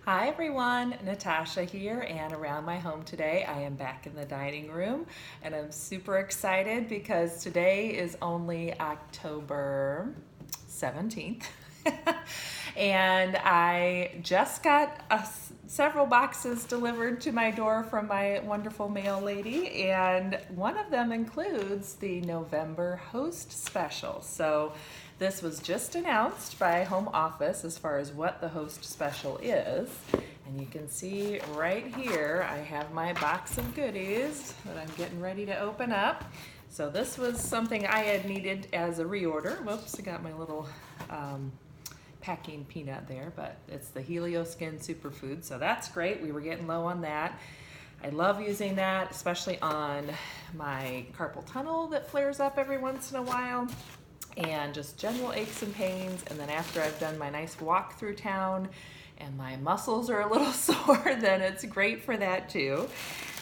Hi everyone, Natasha here, and around my home today I am back in the dining room and I'm super excited because today is only October 17th and I just got several boxes delivered to my door from my wonderful mail lady, and one of them includes the November Host Special. So this was just announced by Home Office as far as what the Host Special is. And you can see right here, I have my box of goodies that I'm getting ready to open up. So this was something I had needed as a reorder. Whoops, I got my little packing peanut there, but it's the Helioskin Superfood, so that's great. We were getting low on that. I love using that, especially on my carpal tunnel that flares up every once in a while, and just general aches and pains. And then after I've done my nice walk through town and my muscles are a little sore, then it's great for that too.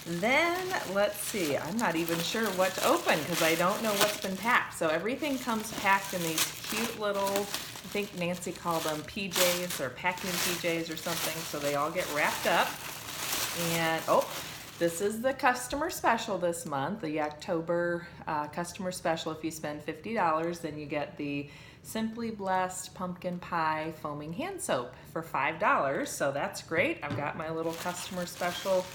Then let's see, I'm not even sure what to open because I don't know what's been packed. So everything comes packed in these cute little, I think Nancy called them PJs or packing PJs or something. So they all get wrapped up. And this is the customer special this month, the October customer special. If you spend $50, then you get the Simply Blessed Pumpkin Pie Foaming Hand Soap for $5. So that's great. I've got my little customer special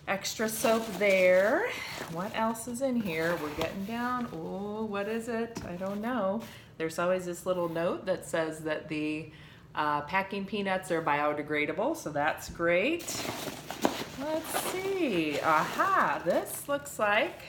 extra soap there. What else is in here? We're getting down. Oh, what is it? I don't know. There's always this little note that says that the packing peanuts are biodegradable, so that's great. Let's see. Aha, this looks like,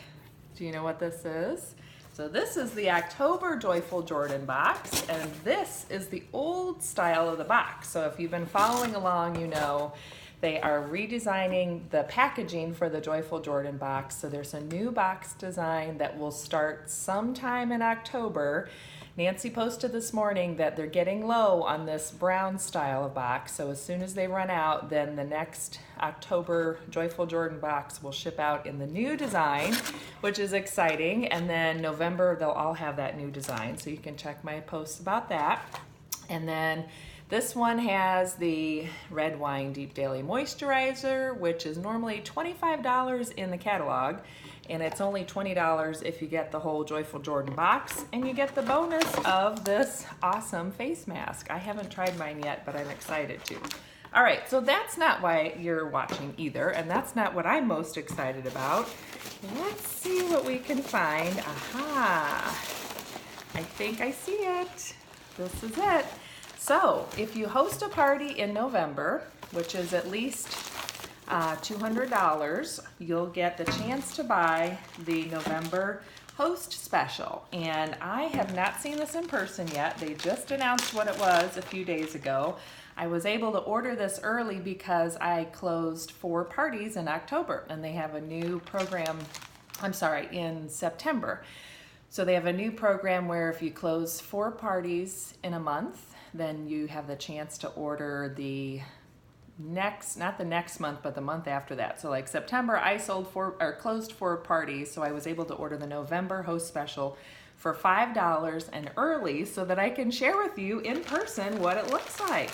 do you know what this is? So this is the October Joyful Jordan box, and this is the old style of the box. So if you've been following along, you know they are redesigning the packaging for the Joyful Jordan box. So there's a new box design that will start sometime in October. Nancy posted this morning that they're getting low on this brown style of box. So as soon as they run out, then the next October Joyful Jordan box will ship out in the new design, which is exciting. And then November, they'll all have that new design. So you can check my posts about that. And then this one has the Red Wine Deep Daily Moisturizer, which is normally $25 in the catalog, and it's only $20 if you get the whole Joyful Jordan box, and you get the bonus of this awesome face mask. I haven't tried mine yet, but I'm excited to. All right, so that's not why you're watching either, and that's not what I'm most excited about. Let's see what we can find. Aha, I think I see it. This is it. So if you host a party in November, which is at least $200, you'll get the chance to buy the November Host Special. And I have not seen this in person yet. They just announced what it was a few days ago. I was able to order this early because I closed 4 parties in October, and they have a new program, in September. So they have a new program where if you close 4 parties in a month, then you have the chance to order the next, not the next month, but the month after that. So like September, I closed 4 parties, so I was able to order the November Host Special for $5 and early so that I can share with you in person what it looks like.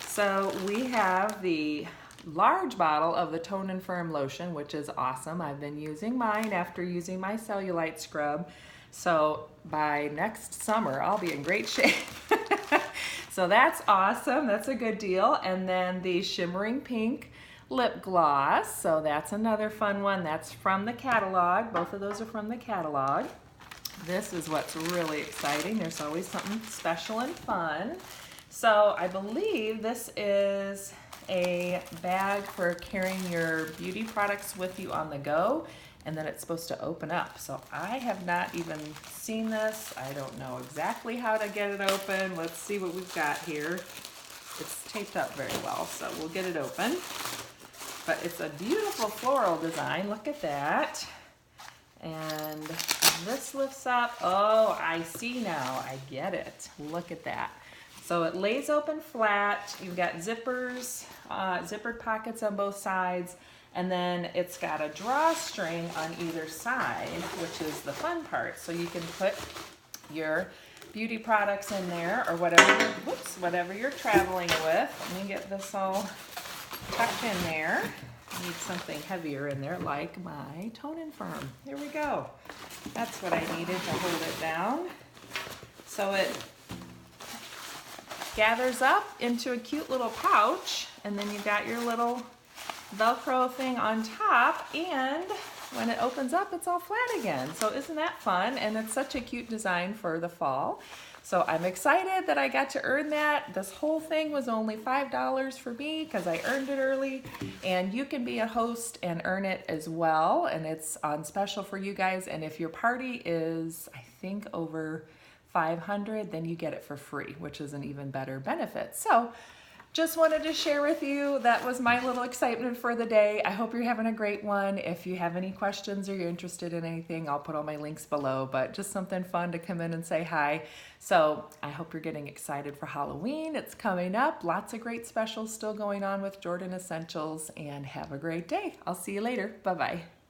So we have the large bottle of the Tone and Firm lotion, which is awesome. I've been using mine after using my cellulite scrub. So by next summer, I'll be in great shape. So that's awesome. That's a good deal. And then the Shimmering Pink lip gloss. So that's another fun one. That's from the catalog. Both of those are from the catalog. This is what's really exciting. There's always something special and fun. So I believe this is a bag for carrying your beauty products with you on the go, and then it's supposed to open up. So I have not even seen this. I don't know exactly how to get it open. Let's see what we've got here. It's taped up very well, so we'll get it open. But it's a beautiful floral design. Look at that. And this lifts up. Oh, I see now. I get it. Look at that. So it lays open flat. You've got zippers, zippered pockets on both sides. And then it's got a drawstring on either side, which is the fun part. So you can put your beauty products in there or whatever you're traveling with. Let me get this all tucked in there. I need something heavier in there, like my Tone & Firm. Here we go. That's what I needed to hold it down. So it gathers up into a cute little pouch, and then you got your little Velcro thing on top, and when it opens up, it's all flat again. So isn't that fun? And it's such a cute design for the fall. So I'm excited that I got to earn that. This whole thing was only $5 for me because I earned it early, and you can be a host and earn it as well. And it's on special for you guys. And if your party is, I think, over 500, then you get it for free, which is an even better benefit. So just wanted to share with you, that was my little excitement for the day. I hope you're having a great one. If you have any questions or you're interested in anything, I'll put all my links below, but just something fun to come in and say hi. So I hope you're getting excited for Halloween. It's coming up. Lots of great specials still going on with Jordan Essentials, and have a great day. I'll see you later. Bye-bye.